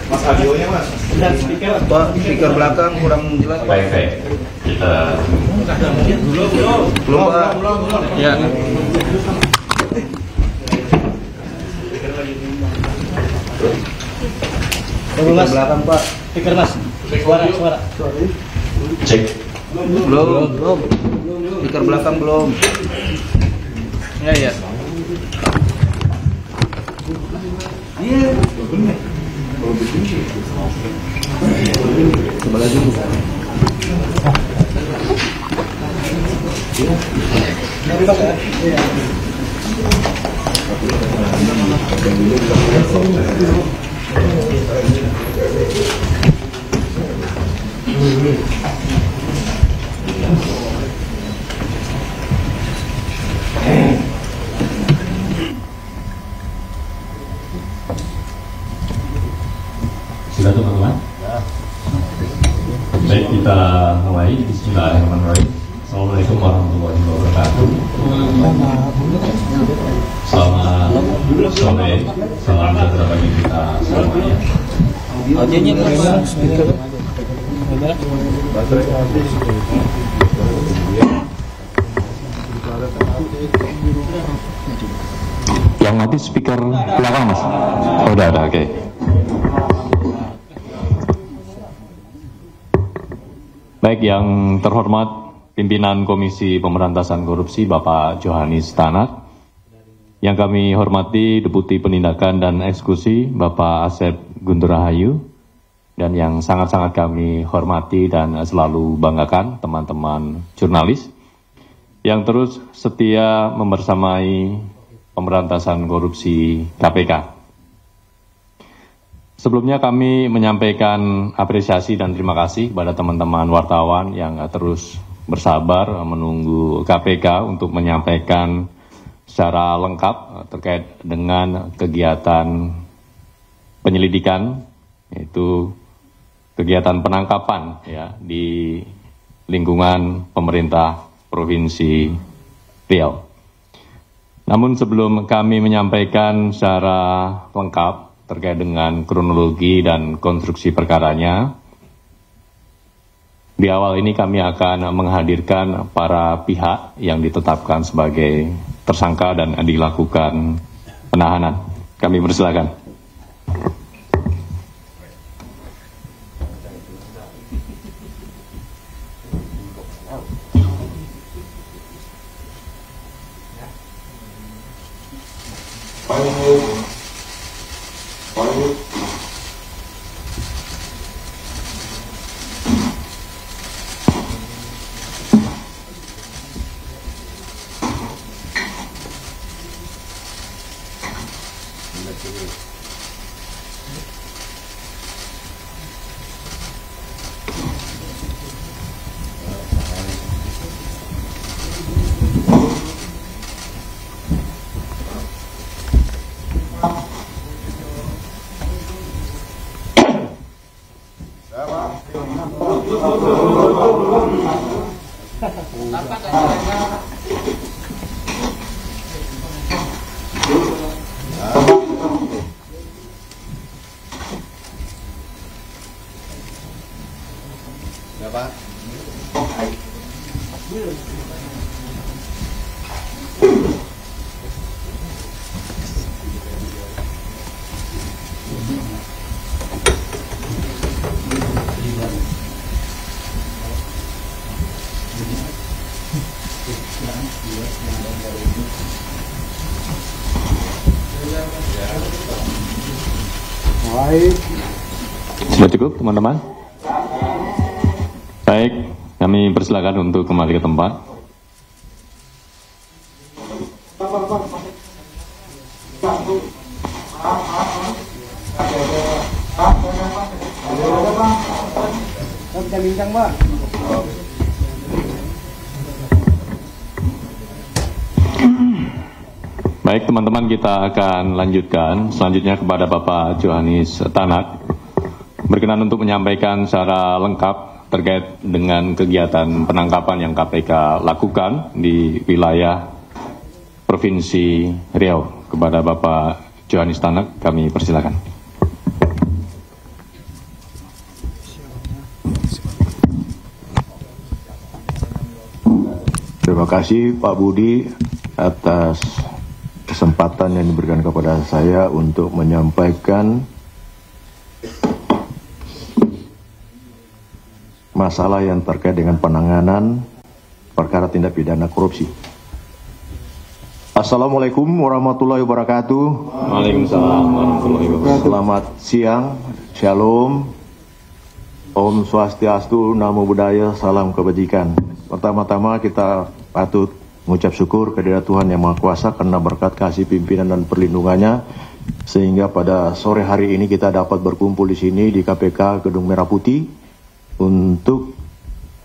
Mas audionya mas. Dan speaker, speaker belakang kurang jelas. Baik. Kita belum. Ya. Speaker belakang Pak. Speaker mas. Suara. Cek. Belum. Speaker belakang belum. Ya. Iya. Coba lagi. Sudah teman-teman? Baik, kita mulai. Bismillahirrahmanirrahim. Assalamualaikum warahmatullahi wabarakatuh. Selamat sore, salam sejahtera bagi kita semuanya. Yang mati speaker belakang mas? Oh, udah ada, oke. Baik, yang terhormat pimpinan Komisi Pemberantasan Korupsi Bapak Johanis Tanak, yang kami hormati Deputi Penindakan dan Eksekusi Bapak Asep Guntur Rahayu, dan yang sangat-sangat kami hormati dan selalu banggakan teman-teman jurnalis yang terus setia membersamai pemberantasan korupsi KPK. Sebelumnya kami menyampaikan apresiasi dan terima kasih kepada teman-teman wartawan yang terus bersabar menunggu KPK untuk menyampaikan secara lengkap terkait dengan kegiatan penyelidikan, yaitu kegiatan penangkapan ya di lingkungan pemerintah Provinsi Riau. Namun sebelum kami menyampaikan secara lengkap terkait dengan kronologi dan konstruksi perkaranya, di awal ini kami akan menghadirkan para pihak yang ditetapkan sebagai tersangka dan dilakukan penahanan. Kami persilakan. Sudah cukup teman-teman? Baik, kami persilakan untuk kembali ke tempat. Kita bincang Pak. Baik teman-teman, kita akan lanjutkan selanjutnya kepada Bapak Johanis Tanak. Berkenan untuk menyampaikan secara lengkap terkait dengan kegiatan penangkapan yang KPK lakukan di wilayah Provinsi Riau. Kepada Bapak Johanis Tanak, kami persilakan. Terima kasih Pak Budi atas kesempatan yang diberikan kepada saya untuk menyampaikan masalah yang terkait dengan penanganan perkara tindak pidana korupsi. Assalamualaikum warahmatullahi wabarakatuh. Waalaikumsalam warahmatullahi wabarakatuh. Selamat siang, shalom, Om Swastiastu, Namo Buddhaya, salam kebajikan. Pertama-tama kita patut mengucap syukur kehadirat Tuhan Yang Maha Kuasa karena berkat kasih pimpinan dan perlindungannya sehingga pada sore hari ini kita dapat berkumpul di sini di KPK Gedung Merah Putih untuk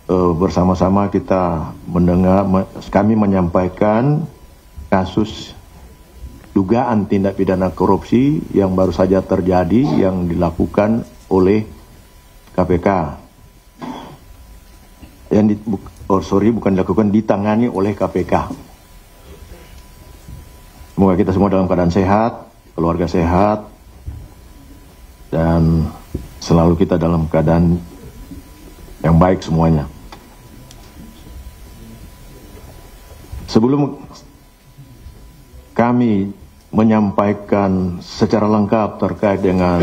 bersama-sama kita mendengar, kami menyampaikan kasus dugaan tindak pidana korupsi yang baru saja terjadi yang dilakukan oleh KPK. Bukan dilakukan, ditangani oleh KPK. Semoga kita semua dalam keadaan sehat, keluarga sehat, dan selalu kita dalam keadaan yang baik semuanya. Sebelum kami menyampaikan secara lengkap terkait dengan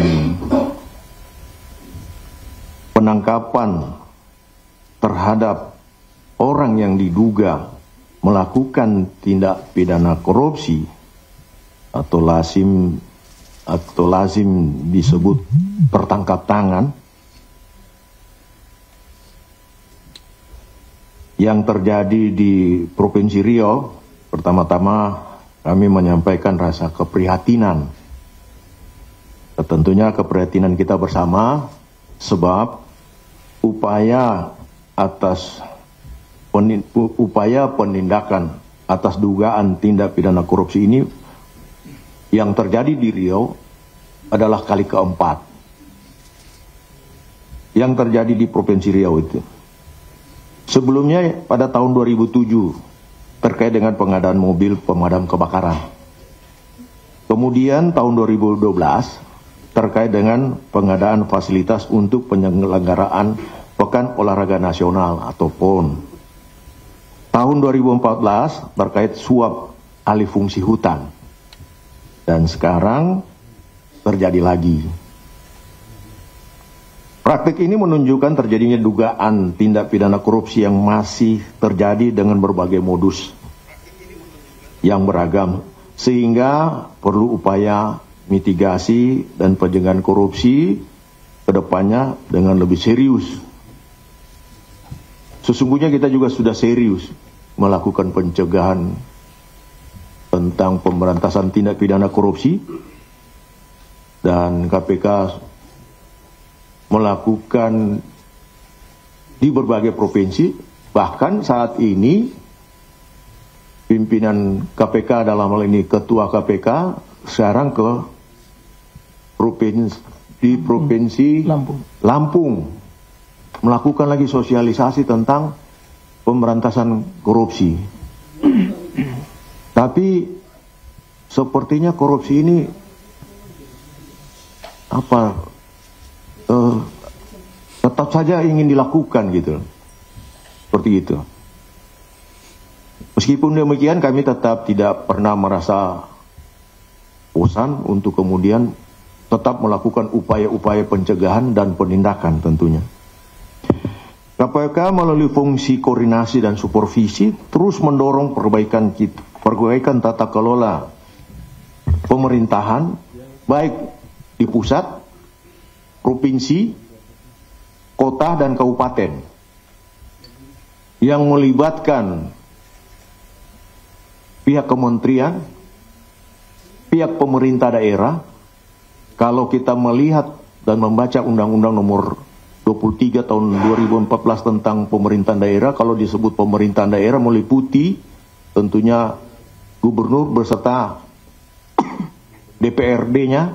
penangkapan terhadap orang yang diduga melakukan tindak pidana korupsi atau lazim disebut tertangkap tangan yang terjadi di Provinsi Riau, pertama-tama kami menyampaikan rasa keprihatinan. Tentunya keprihatinan kita bersama sebab upaya penindakan atas dugaan tindak pidana korupsi ini yang terjadi di Riau adalah kali keempat yang terjadi di Provinsi Riau itu. Sebelumnya pada tahun 2007 terkait dengan pengadaan mobil pemadam kebakaran. Kemudian tahun 2012 terkait dengan pengadaan fasilitas untuk penyelenggaraan Pekan Olahraga Nasional atau PON. Tahun 2014 terkait suap alih fungsi hutan. Dan sekarang terjadi lagi. Praktik ini menunjukkan terjadinya dugaan tindak pidana korupsi yang masih terjadi dengan berbagai modus yang beragam, sehingga perlu upaya mitigasi dan pencegahan korupsi ke depannya dengan lebih serius. Sesungguhnya kita juga sudah serius melakukan pencegahan tentang pemberantasan tindak pidana korupsi, dan KPK melakukan di berbagai provinsi. Bahkan saat ini pimpinan KPK, dalam hal ini Ketua KPK, sekarang ke provinsi Lampung melakukan lagi sosialisasi tentang pemberantasan korupsi. Tapi sepertinya korupsi ini tetap saja ingin dilakukan gitu, seperti itu. Meskipun demikian kami tetap tidak pernah merasa bosan untuk kemudian tetap melakukan upaya-upaya pencegahan dan penindakan tentunya. KPK melalui fungsi koordinasi dan supervisi terus mendorong perbaikan tata kelola pemerintahan baik di pusat, provinsi, kota, dan kabupaten yang melibatkan pihak kementerian, pihak pemerintah daerah. Kalau kita melihat dan membaca Undang-Undang Nomor 23 tahun 2014 tentang pemerintahan daerah, kalau disebut pemerintahan daerah meliputi tentunya gubernur beserta DPRD-nya,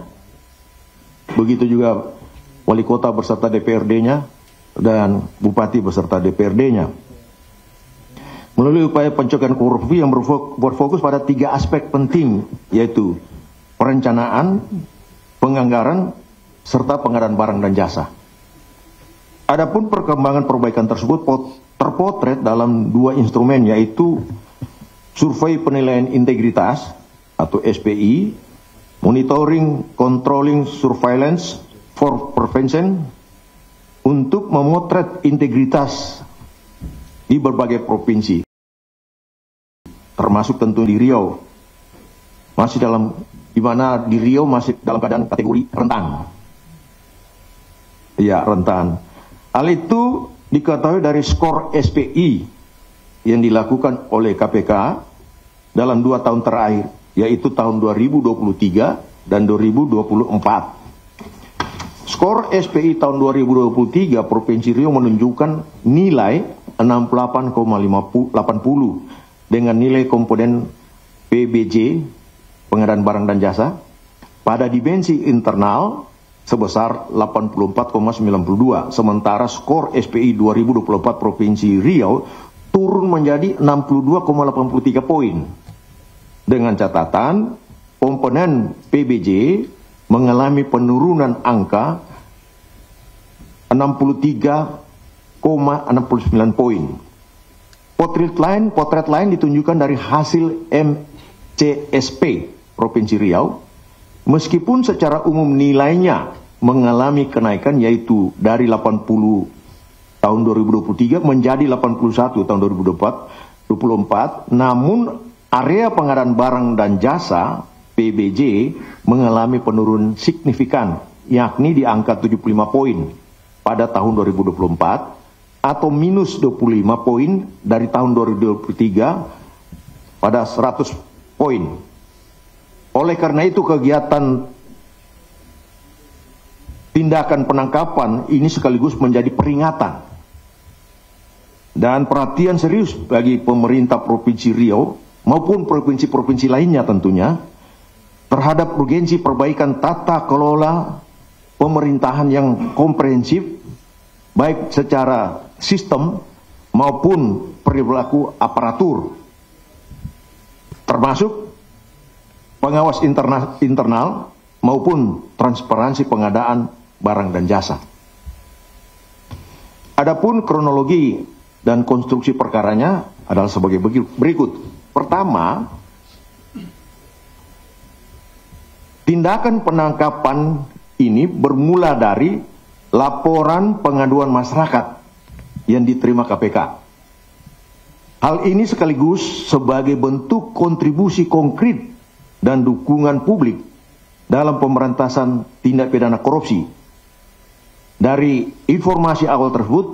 begitu juga wali kota beserta DPRD-nya, dan bupati beserta DPRD-nya. Melalui upaya pencegahan korupsi yang berfokus pada 3 aspek penting, yaitu perencanaan, penganggaran, serta pengadaan barang dan jasa. Adapun perkembangan perbaikan tersebut terpotret dalam 2 instrumen, yaitu survei penilaian integritas atau SPI, monitoring, controlling, surveillance for prevention, untuk memotret integritas di berbagai provinsi, termasuk tentu di Riau, di mana di Riau masih dalam keadaan kategori rentan. Ya, rentan. Hal itu diketahui dari skor SPI yang dilakukan oleh KPK dalam 2 tahun terakhir, yaitu tahun 2023 dan 2024. Skor SPI tahun 2023 Provinsi Riau menunjukkan nilai 68,80 dengan nilai komponen PBJ, pengadaan barang dan jasa, pada dimensi internal sebesar 84,92. Sementara skor SPI 2024 Provinsi Riau turun menjadi 62,83 poin. Dengan catatan, komponen PBJ mengalami penurunan angka 63,69 poin. Potret lain ditunjukkan dari hasil MCSP Provinsi Riau, meskipun secara umum nilainya mengalami kenaikan, yaitu dari 80 tahun 2023 menjadi 81 tahun 2024, namun area pengadaan barang dan jasa PBJ mengalami penurunan signifikan, yakni di angka 75 poin pada tahun 2024 atau minus 25 poin dari tahun 2023 pada 100 poin. Oleh karena itu, kegiatan tindakan penangkapan ini sekaligus menjadi peringatan dan perhatian serius bagi pemerintah Provinsi Riau maupun provinsi-provinsi lainnya tentunya terhadap urgensi perbaikan tata kelola pemerintahan yang komprehensif, baik secara sistem maupun perilaku aparatur, termasuk pengawas internal maupun transparansi pengadaan barang dan jasa. Adapun kronologi dan konstruksi perkaranya adalah sebagai berikut. Pertama, tindakan penangkapan ini bermula dari laporan pengaduan masyarakat yang diterima KPK. Hal ini sekaligus sebagai bentuk kontribusi konkret dan dukungan publik dalam pemberantasan tindak pidana korupsi. Dari informasi awal tersebut,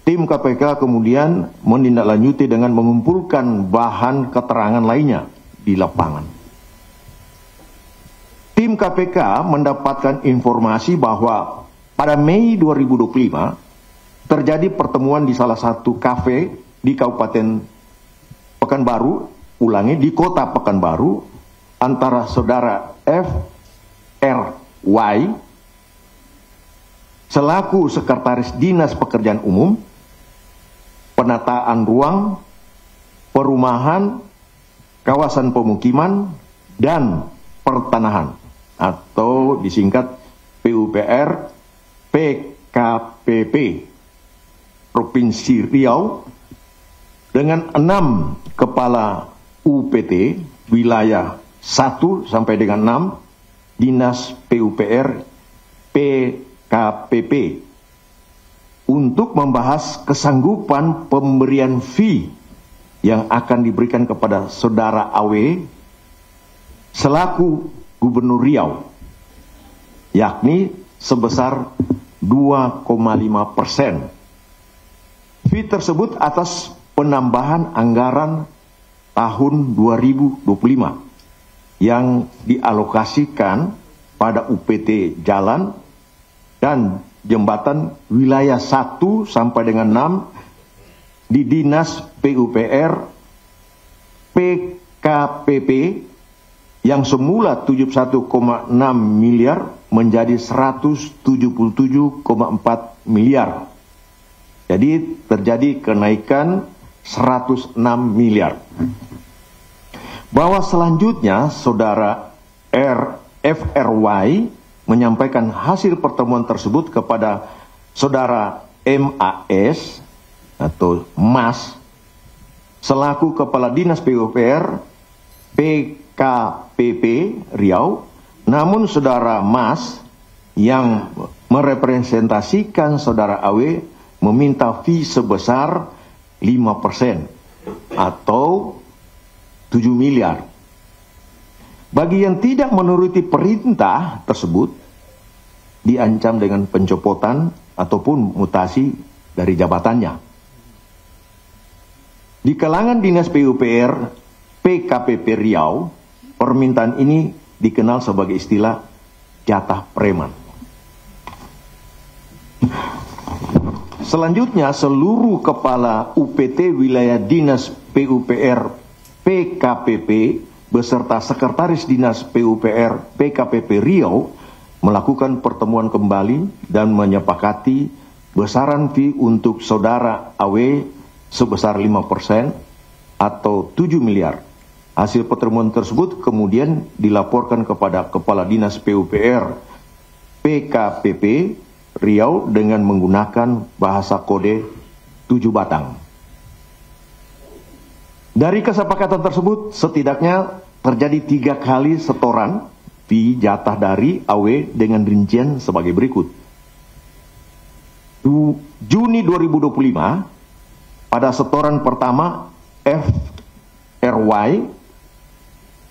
tim KPK kemudian menindaklanjuti dengan mengumpulkan bahan keterangan lainnya di lapangan. Tim KPK mendapatkan informasi bahwa pada Mei 2025 terjadi pertemuan di salah satu kafe di Kabupaten Pekanbaru, di kota Pekanbaru, antara saudara FRY selaku Sekretaris Dinas Pekerjaan Umum, Penataan Ruang, Perumahan, Kawasan Pemukiman, dan Pertanahan atau disingkat PUPR PKPP Provinsi Riau dengan 6 kepala UPT wilayah 1 sampai dengan 6 Dinas PUPR PKPP untuk membahas kesanggupan pemberian fee yang akan diberikan kepada saudara AW selaku Gubernur Riau, yakni sebesar 2,5%. Fee tersebut atas penambahan anggaran tahun 2025 yang dialokasikan pada UPT jalan dan jembatan wilayah 1 sampai dengan 6 di Dinas PUPR PKPP yang semula 71,6 miliar menjadi 177,4 miliar. Jadi terjadi kenaikan 106 miliar. Bahwa selanjutnya saudara FRY menyampaikan hasil pertemuan tersebut kepada saudara MAS atau MAS selaku Kepala Dinas PUPR PKPP Riau, namun saudara MAS yang merepresentasikan saudara AW meminta fee sebesar 5% atau 7 miliar. Bagi yang tidak menuruti perintah tersebut, diancam dengan pencopotan ataupun mutasi dari jabatannya. Di kalangan Dinas PUPR PKPP Riau, permintaan ini dikenal sebagai istilah jatah preman. Selanjutnya, seluruh kepala UPT wilayah Dinas PUPR PKPP beserta Sekretaris Dinas PUPR PKPP Riau melakukan pertemuan kembali dan menyepakati besaran fee untuk saudara AW sebesar 5% atau 7 miliar. Hasil pertemuan tersebut kemudian dilaporkan kepada Kepala Dinas PUPR PKPP Riau dengan menggunakan bahasa kode 7 batang. Dari kesepakatan tersebut setidaknya terjadi 3 kali setoran fee jatah dari AW dengan rincian sebagai berikut. Juni 2025 pada setoran pertama FRY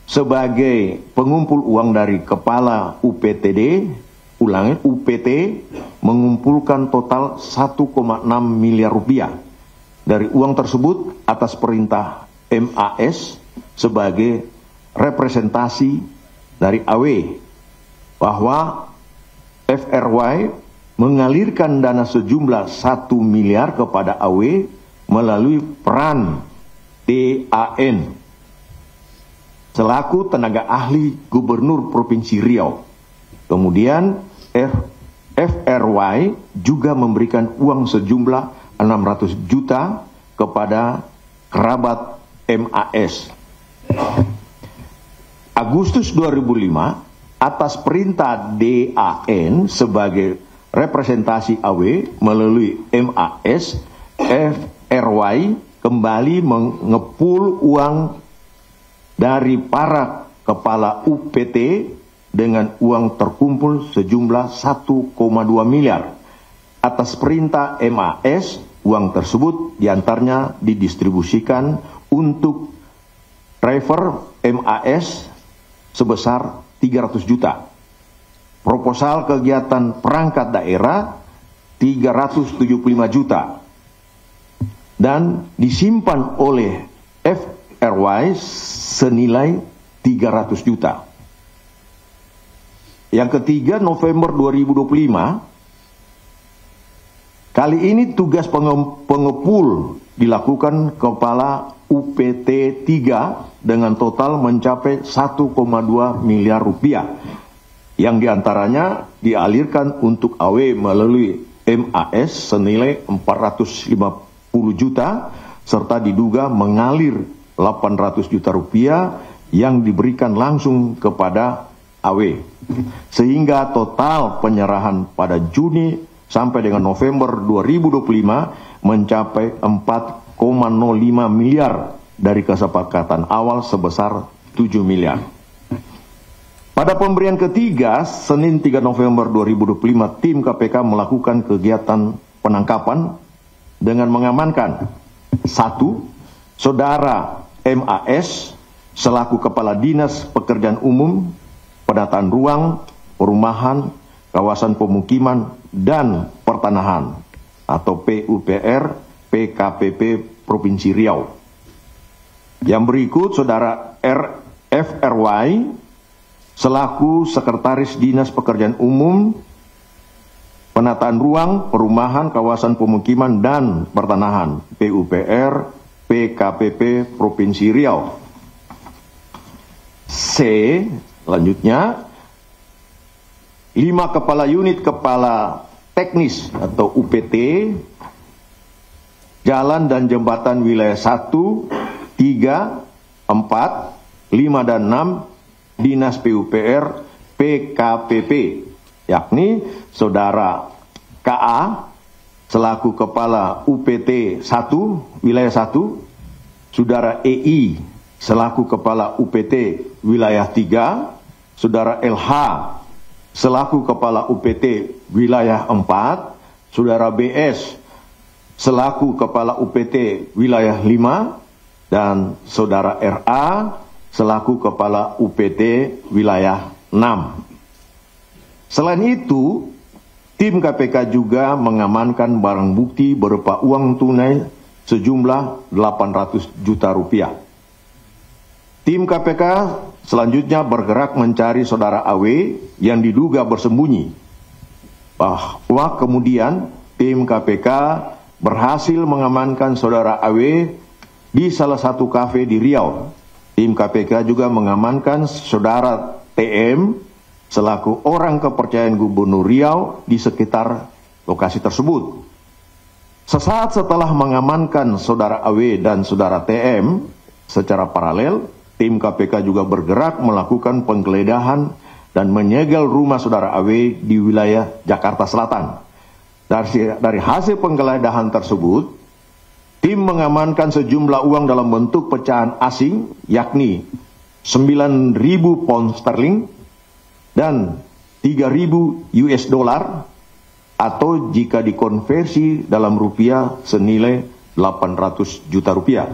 sebagai pengumpul uang dari kepala UPT mengumpulkan total 1,6 miliar rupiah. Dari uang tersebut atas perintah MAS sebagai representasi dari AW bahwa FRY mengalirkan dana sejumlah 1 miliar kepada AW melalui peran DAN selaku tenaga ahli Gubernur Provinsi Riau. Kemudian FRY juga memberikan uang sejumlah 600 juta kepada kerabat MAS. Agustus 2005, atas perintah DAN sebagai representasi AW melalui MAS, FRY kembali mengepul uang dari para kepala UPT dengan uang terkumpul sejumlah 1,2 miliar. Atas perintah MAS, uang tersebut diantaranya didistribusikan untuk driver MAS sebesar 300 juta. Proposal kegiatan perangkat daerah 375 juta. Dan disimpan oleh FRY senilai 300 juta. Yang ketiga, November 2025, kali ini tugas pengepul dilakukan kepala UPT 3 dengan total mencapai 1,2 miliar rupiah, yang diantaranya dialirkan untuk AW melalui MAS senilai 450 juta, serta diduga mengalir 800 juta rupiah yang diberikan langsung kepada AW. Sehingga total penyerahan pada Juni sampai dengan November 2025 mencapai 4,05 miliar dari kesepakatan awal sebesar 7 miliar. Pada pemberian ketiga, Senin 3 November 2025, tim KPK melakukan kegiatan penangkapan dengan mengamankan 1. Saudara MAS selaku Kepala Dinas Pekerjaan Umum, Penataan Ruang, Perumahan, Kawasan Pemukiman, dan Pertanahan atau PUPR PKPP Provinsi Riau. Yang berikut, saudara FRY selaku Sekretaris Dinas Pekerjaan Umum, Penataan Ruang, Perumahan, Kawasan Pemukiman, dan Pertanahan PUPR PKPP Provinsi Riau. C, selanjutnya 5 kepala unit kepala teknis atau UPT jalan dan jembatan wilayah 1, 3, 4, 5 dan 6 Dinas PUPR PKPP, yakni Saudara KA selaku Kepala UPT 1 wilayah 1, Saudara EI selaku Kepala UPT wilayah 3, Saudara LH selaku Kepala UPT wilayah 4, Saudara BS selaku Kepala UPT wilayah 5, dan Saudara RA selaku Kepala UPT wilayah 6. Selain itu, tim KPK juga mengamankan barang bukti berupa uang tunai sejumlah 800 juta rupiah. Tim KPK selanjutnya bergerak mencari Saudara AW yang diduga bersembunyi. Bahwa kemudian tim KPK berhasil mengamankan Saudara AW di salah satu kafe di Riau. Tim KPK juga mengamankan Saudara TM selaku orang kepercayaan Gubernur Riau di sekitar lokasi tersebut. Sesaat setelah mengamankan Saudara AW dan Saudara TM secara paralel, tim KPK juga bergerak melakukan penggeledahan dan menyegel rumah Saudara AW di wilayah Jakarta Selatan. Dari hasil penggeledahan tersebut, tim mengamankan sejumlah uang dalam bentuk pecahan asing, yakni 9.000 pound sterling dan 3.000 US dollar, atau jika dikonversi dalam rupiah senilai 800 juta rupiah.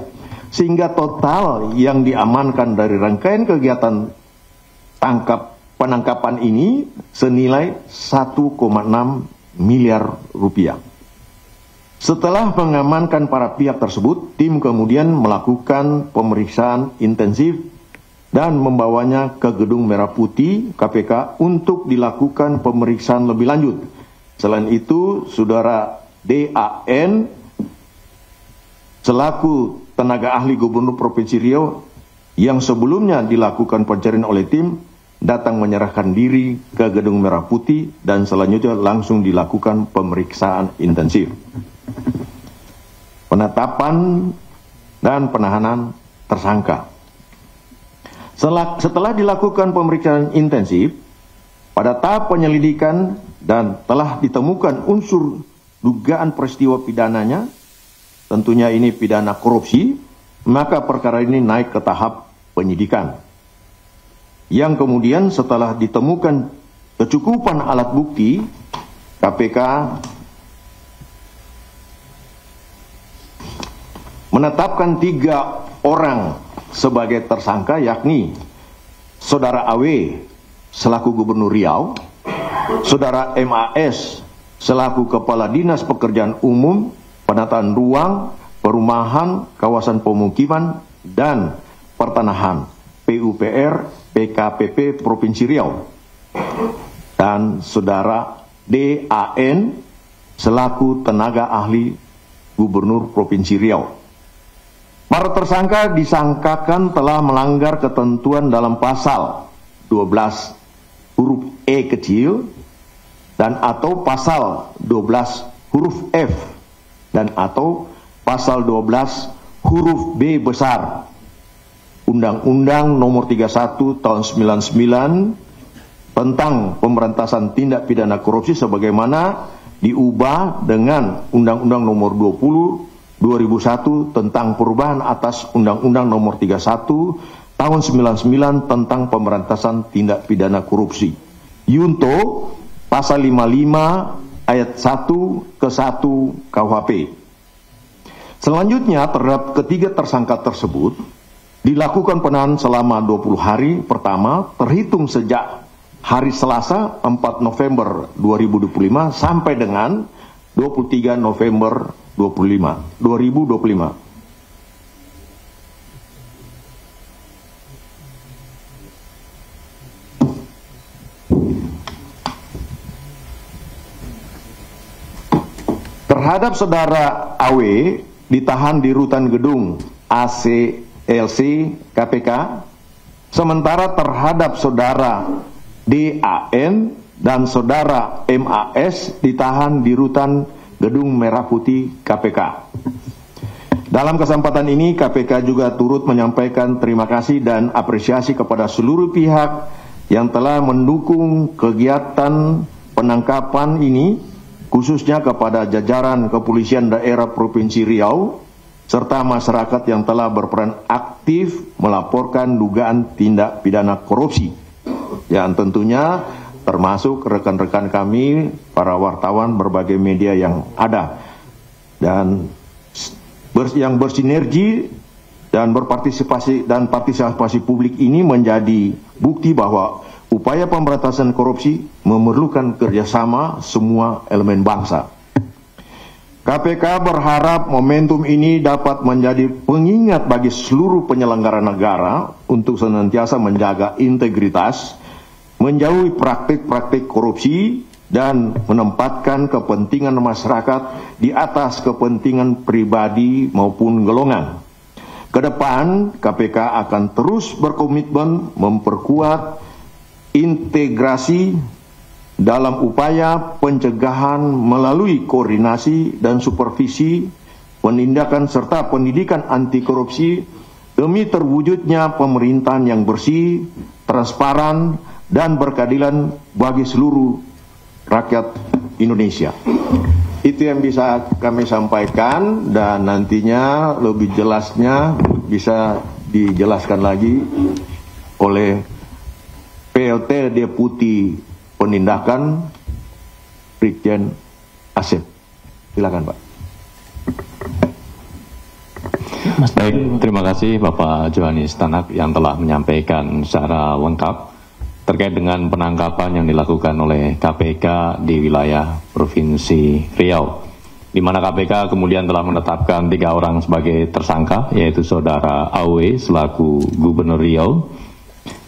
Sehingga total yang diamankan dari rangkaian kegiatan penangkapan ini senilai 1,6 miliar rupiah. Setelah mengamankan para pihak tersebut, tim kemudian melakukan pemeriksaan intensif dan membawanya ke Gedung Merah Putih KPK untuk dilakukan pemeriksaan lebih lanjut. Selain itu, Saudara DAN selaku tenaga ahli Gubernur Provinsi Riau yang sebelumnya dilakukan pencarian oleh tim datang menyerahkan diri ke Gedung Merah Putih dan selanjutnya langsung dilakukan pemeriksaan intensif. Penetapan dan penahanan tersangka. Setelah dilakukan pemeriksaan intensif, pada tahap penyelidikan dan telah ditemukan unsur dugaan peristiwa pidananya, tentunya ini pidana korupsi, maka perkara ini naik ke tahap penyidikan. Yang kemudian setelah ditemukan kecukupan alat bukti, KPK menetapkan 3 orang sebagai tersangka, yakni Saudara AW selaku Gubernur Riau, Saudara MAS selaku Kepala Dinas Pekerjaan Umum, Penataan Ruang, Perumahan, Kawasan Pemukiman, dan Pertanahan PUPR PKPP Provinsi Riau, dan Saudara DAN selaku tenaga ahli Gubernur Provinsi Riau. Para tersangka disangkakan telah melanggar ketentuan dalam pasal 12 huruf E kecil dan atau pasal 12 huruf F dan atau pasal 12 huruf B besar Undang-Undang Nomor 31 Tahun 99 tentang pemberantasan tindak pidana korupsi sebagaimana diubah dengan Undang-Undang Nomor 20 2001 tentang perubahan atas Undang-Undang Nomor 31 Tahun 99 tentang pemberantasan tindak pidana korupsi. Yunto pasal 55 ayat 1 ke 1 KUHP. Selanjutnya terhadap ketiga tersangka tersebut dilakukan penahanan selama 20 hari pertama terhitung sejak hari Selasa 4 November 2025 sampai dengan 23 November 2025. Terhadap Saudara AW ditahan di rutan gedung ACLC KPK Sementara terhadap saudara DAN dan saudara MAS ditahan di rutan Gedung Merah Putih KPK. Dalam kesempatan ini KPK juga turut menyampaikan terima kasih dan apresiasi kepada seluruh pihak yang telah mendukung kegiatan penangkapan ini, khususnya kepada jajaran Kepolisian Daerah Provinsi Riau serta masyarakat yang telah berperan aktif melaporkan dugaan tindak pidana korupsi, yang tentunya termasuk rekan-rekan kami, para wartawan berbagai media yang ada, dan yang bersinergi dan partisipasi publik ini menjadi bukti bahwa upaya pemberantasan korupsi memerlukan kerjasama semua elemen bangsa. KPK berharap momentum ini dapat menjadi pengingat bagi seluruh penyelenggara negara untuk senantiasa menjaga integritas, menjauhi praktik-praktik korupsi, dan menempatkan kepentingan masyarakat di atas kepentingan pribadi maupun golongan. Kedepan, KPK akan terus berkomitmen memperkuat integrasi dalam upaya pencegahan melalui koordinasi dan supervisi, penindakan serta pendidikan anti korupsi demi terwujudnya pemerintahan yang bersih, transparan, dan berkeadilan bagi seluruh rakyat Indonesia. Itu yang bisa kami sampaikan, dan nantinya lebih jelasnya bisa dijelaskan lagi oleh PLT Deputi Penindakan Brigjen Asep. Silakan, Pak. Baik, terima kasih Bapak Johanis Tanak yang telah menyampaikan secara lengkap terkait dengan penangkapan yang dilakukan oleh KPK di wilayah Provinsi Riau, di mana KPK kemudian telah menetapkan 3 orang sebagai tersangka, yaitu saudara AW selaku Gubernur Riau,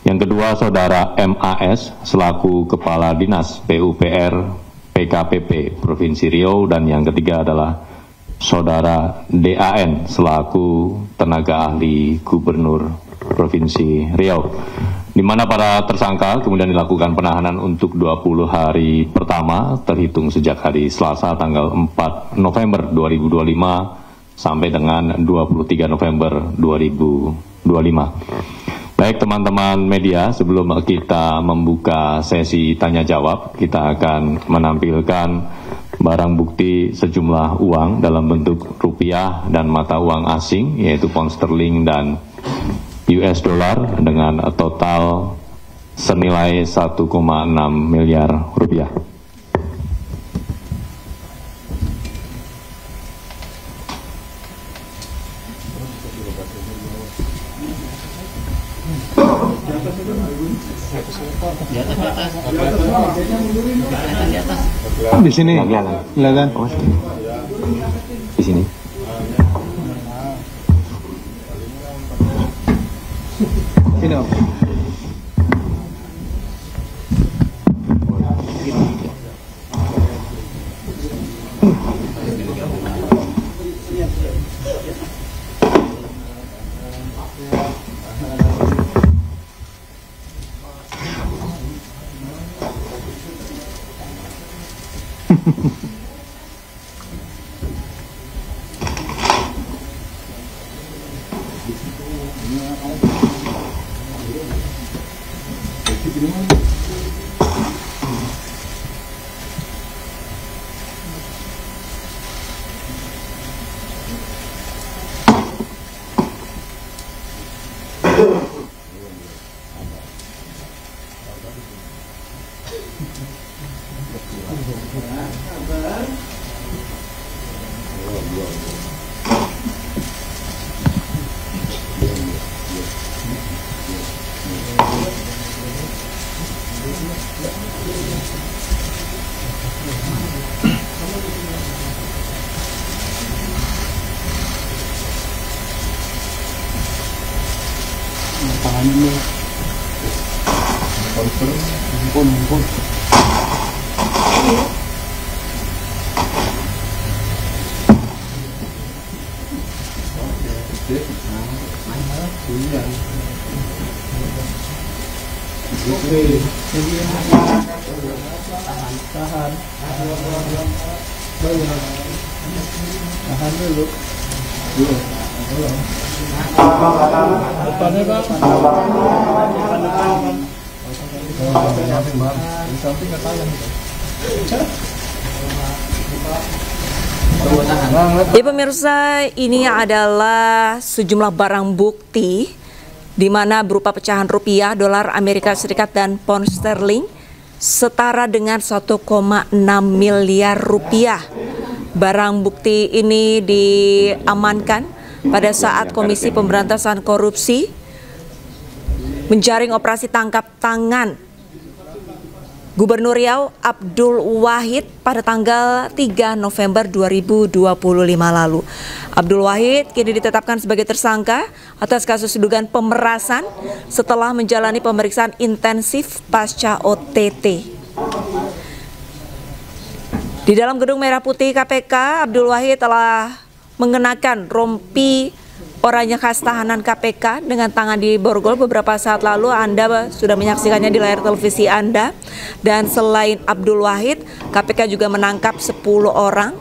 yang kedua saudara MAS selaku Kepala Dinas PUPR PKPP Provinsi Riau, dan yang ketiga adalah saudara DAN selaku tenaga ahli Gubernur Provinsi Riau, di mana para tersangka kemudian dilakukan penahanan untuk 20 hari pertama terhitung sejak hari Selasa tanggal 4 November 2025 sampai dengan 23 November 2025. Baik teman-teman media, sebelum kita membuka sesi tanya jawab, kita akan menampilkan barang bukti sejumlah uang dalam bentuk rupiah dan mata uang asing, yaitu pound sterling dan US dollar dengan total senilai 1,6 miliar rupiah. Di sini, silakan. Di sini. Sini, Om. Ampun. Tahan dulu. Depannya Pak. Ya pemirsa, ini adalah sejumlah barang bukti di mana berupa pecahan rupiah, dolar Amerika Serikat dan pound sterling setara dengan 1,6 miliar rupiah. Barang bukti ini diamankan pada saat Komisi Pemberantasan Korupsi menjaring operasi tangkap tangan Gubernur Riau Abdul Wahid pada tanggal 3 November 2025 lalu. Abdul Wahid kini ditetapkan sebagai tersangka atas kasus dugaan pemerasan setelah menjalani pemeriksaan intensif pasca OTT. Di dalam gedung Merah Putih KPK, Abdul Wahid telah mengenakan rompi oranye khas tahanan KPK dengan tangan di borgol beberapa saat lalu. Anda sudah menyaksikannya di layar televisi Anda. Dan selain Abdul Wahid, KPK juga menangkap 10 orang.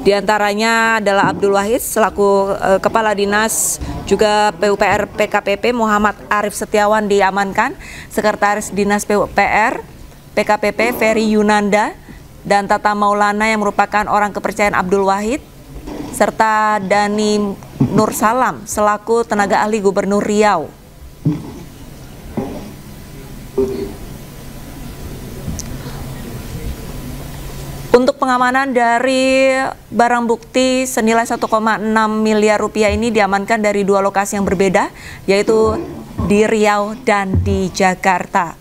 Di antaranya adalah Abdul Wahid selaku Kepala Dinas, juga PUPR PKPP Muhammad Arif Setiawan diamankan, Sekretaris Dinas PUPR PKPP Ferry Yunanda, dan Tata Maulana yang merupakan orang kepercayaan Abdul Wahid, serta Dani Nur Salam selaku tenaga ahli Gubernur Riau. Untuk pengamanan dari barang bukti senilai 1,6 miliar rupiah ini diamankan dari 2 lokasi yang berbeda, yaitu di Riau dan di Jakarta.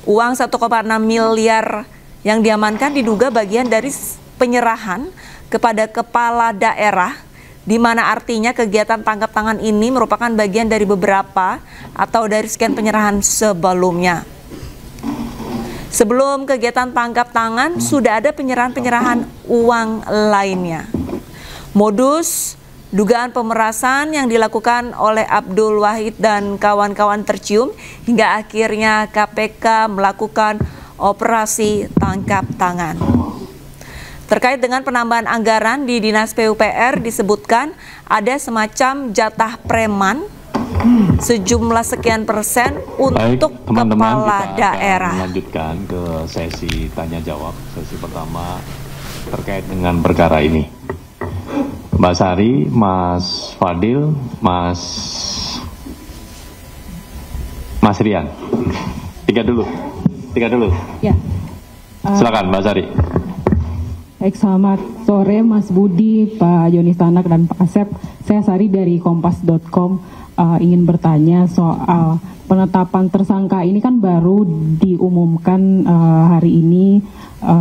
Uang 1,6 miliar yang diamankan diduga bagian dari penyerahan kepada kepala daerah, di mana artinya kegiatan tangkap tangan ini merupakan bagian dari beberapa atau dari sekian penyerahan sebelumnya. Sebelum kegiatan tangkap tangan, sudah ada penyerahan-penyerahan uang lainnya. Modus dugaan pemerasan yang dilakukan oleh Abdul Wahid dan kawan-kawan tercium hingga akhirnya KPK melakukan operasi tangkap tangan. Terkait dengan penambahan anggaran di Dinas PUPR disebutkan ada semacam jatah preman sejumlah sekian persen untuk teman-teman, kepala kita daerah. akan melanjutkan ke sesi tanya jawab. Sesi pertama terkait dengan perkara ini. Mbak Sari, Mas Fadil, Mas Rian. Tiga dulu. Ya. Silakan Mbak Sari. Baik, selamat sore Mas Budi, Pak Joni Stanak, dan Pak Asep. Saya Sari dari kompas.com. Ingin bertanya soal penetapan tersangka ini kan baru diumumkan hari ini,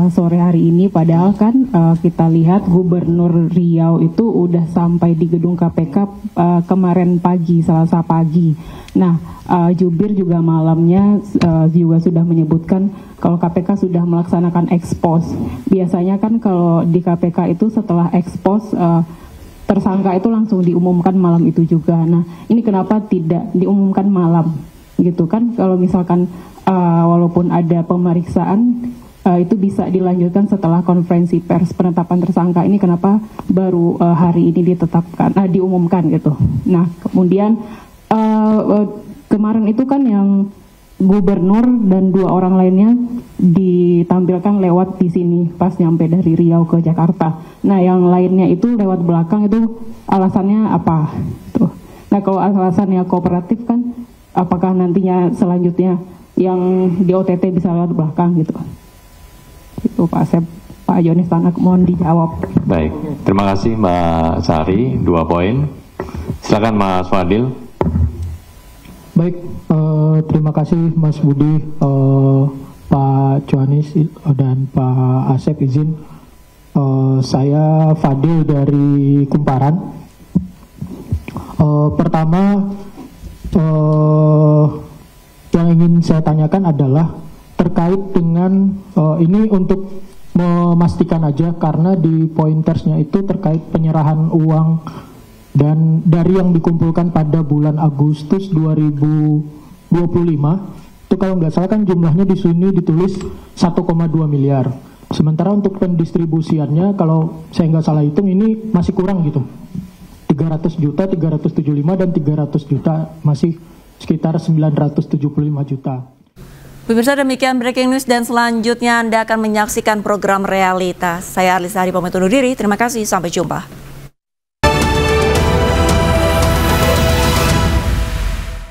sore hari ini, padahal kan kita lihat Gubernur Riau itu udah sampai di gedung KPK kemarin pagi, Selasa pagi. Nah, jubir juga malamnya juga sudah menyebutkan kalau KPK sudah melaksanakan ekspos. Biasanya kan kalau di KPK itu setelah ekspos tersangka itu langsung diumumkan malam itu juga. Nah, ini kenapa tidak diumumkan malam gitu kan? Kalau misalkan walaupun ada pemeriksaan itu bisa dilanjutkan setelah konferensi pers penetapan tersangka, ini kenapa baru hari ini ditetapkan, diumumkan gitu. Nah, kemudian kemarin itu kan yang Gubernur dan 2 orang lainnya ditampilkan lewat di sini pas nyampe dari Riau ke Jakarta. Nah, yang lainnya itu lewat belakang, itu alasannya apa? Tuh. Nah, kalau alasannya kooperatif kan, apakah nantinya selanjutnya yang di OTT bisa lewat belakang gitu? Itu Pak Asep, Pak Joni Stanak, mohon dijawab. Baik, terima kasih Mbak Sari, 2 poin. Silakan Mas Fadil. Baik, terima kasih Mas Budi, Pak Johanis dan Pak Asep izin. Saya Fadil dari Kumparan. Pertama, yang ingin saya tanyakan adalah terkait dengan ini untuk memastikan aja, karena di pointersnya itu terkait penyerahan uang dan dari yang dikumpulkan pada bulan Agustus 2025 Itu kalau nggak salah kan jumlahnya di sini ditulis 1,2 miliar. Sementara untuk pendistribusiannya kalau saya nggak salah hitung ini masih kurang gitu. 300 juta, 375 dan 300 juta masih sekitar 975 juta. Pemirsa, demikian breaking news dan selanjutnya Anda akan menyaksikan program Realitas. Saya Arlisa Hari pamit undur diri. Terima kasih, sampai jumpa.